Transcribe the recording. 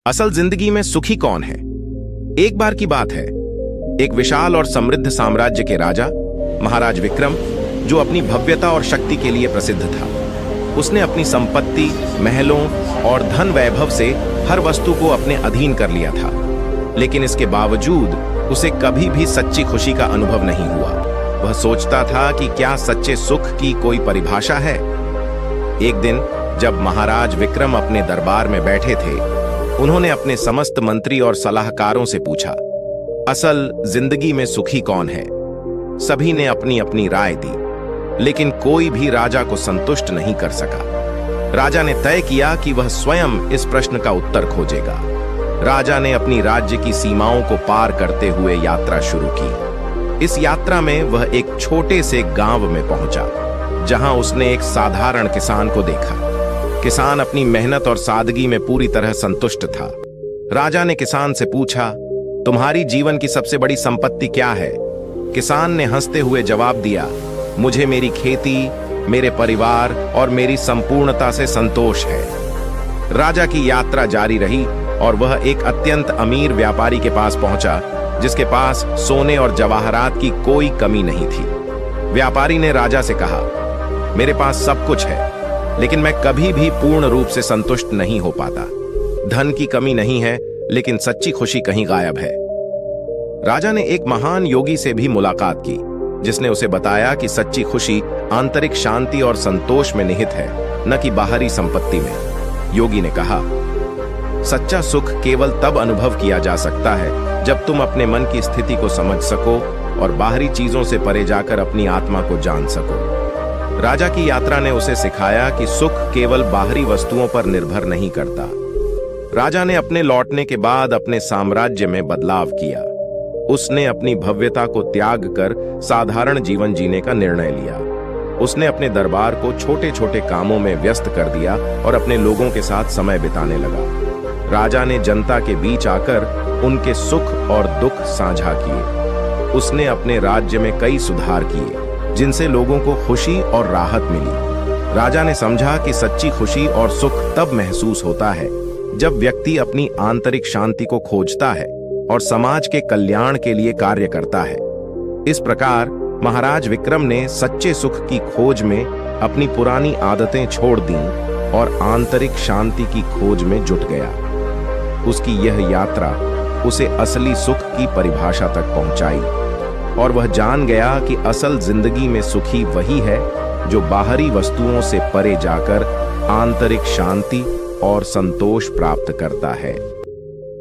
असल जिंदगी में सुखी कौन है? एक बार की बात है, एक विशाल और समृद्ध साम्राज्य के राजा महाराज विक्रम, जो अपनी भव्यता और शक्ति के लिए प्रसिद्ध था। उसने अपनी संपत्ति, महलों और धन वैभव से हर वस्तु को अपने अधीन कर लिया था, लेकिन इसके बावजूद उसे कभी भी सच्ची खुशी का अनुभव नहीं हुआ। वह सोचता था कि क्या सच्चे सुख की कोई परिभाषा है? एक दिन जब महाराज विक्रम अपने दरबार में बैठे थे, उन्होंने अपने समस्त मंत्री और सलाहकारों से पूछा, असल जिंदगी में सुखी कौन है? सभी ने अपनी अपनी राय दी, लेकिन कोई भी राजा को संतुष्ट नहीं कर सका। राजा ने तय किया कि वह स्वयं इस प्रश्न का उत्तर खोजेगा। राजा ने अपनी राज्य की सीमाओं को पार करते हुए यात्रा शुरू की। इस यात्रा में वह एक छोटे से गांव में पहुंचा, जहां उसने एक साधारण किसान को देखा। किसान अपनी मेहनत और सादगी में पूरी तरह संतुष्ट था। राजा ने किसान से पूछा, तुम्हारी जीवन की सबसे बड़ी संपत्ति क्या है? किसान ने हंसते हुए जवाब दिया, मुझे मेरी खेती, मेरे परिवार और मेरी संपूर्णता से संतोष है। राजा की यात्रा जारी रही और वह एक अत्यंत अमीर व्यापारी के पास पहुंचा, जिसके पास सोने और जवाहरात की कोई कमी नहीं थी। व्यापारी ने राजा से कहा, मेरे पास सब कुछ है, लेकिन मैं कभी भी पूर्ण रूप से संतुष्ट नहीं हो पाता। धन की कमी नहीं है, लेकिन सच्ची खुशी कहीं गायब है। राजा ने एक महान योगी से भी मुलाकात की, जिसने उसे बताया कि सच्ची खुशी आंतरिक शांति और संतोष में निहित है, न कि बाहरी संपत्ति में। योगी ने कहा, सच्चा सुख केवल तब अनुभव किया जा सकता है जब तुम अपने मन की स्थिति को समझ सको और बाहरी चीजों से परे जाकर अपनी आत्मा को जान सको। राजा की यात्रा ने उसे सिखाया कि सुख केवल बाहरी वस्तुओं पर निर्भर नहीं करता। राजा ने अपने लौटने के बाद अपने साम्राज्य में बदलाव किया। उसने अपनी भव्यता को त्याग कर साधारण जीवन जीने का निर्णय लिया। उसने अपने दरबार को छोटे छोटे कामों में व्यस्त कर दिया और अपने लोगों के साथ समय बिताने लगा। राजा ने जनता के बीच आकर उनके सुख और दुख साझा किए। उसने अपने राज्य में कई सुधार किए, जिनसे लोगों को खुशी और राहत मिली। राजा ने समझा कि सच्ची खुशी और सुख तब महसूस होता है जब व्यक्ति अपनी आंतरिक शांति को खोजता है और समाज के कल्याण के लिए कार्य करता है। इस प्रकार महाराज विक्रम ने सच्चे सुख की खोज में अपनी पुरानी आदतें छोड़ दीं और आंतरिक शांति की खोज में जुट गया। उसकी यह यात्रा उसे असली सुख की परिभाषा तक पहुंचाई और वह जान गया कि असल जिंदगी में सुखी वही है जो बाहरी वस्तुओं से परे जाकर आंतरिक शांति और संतोष प्राप्त करता है।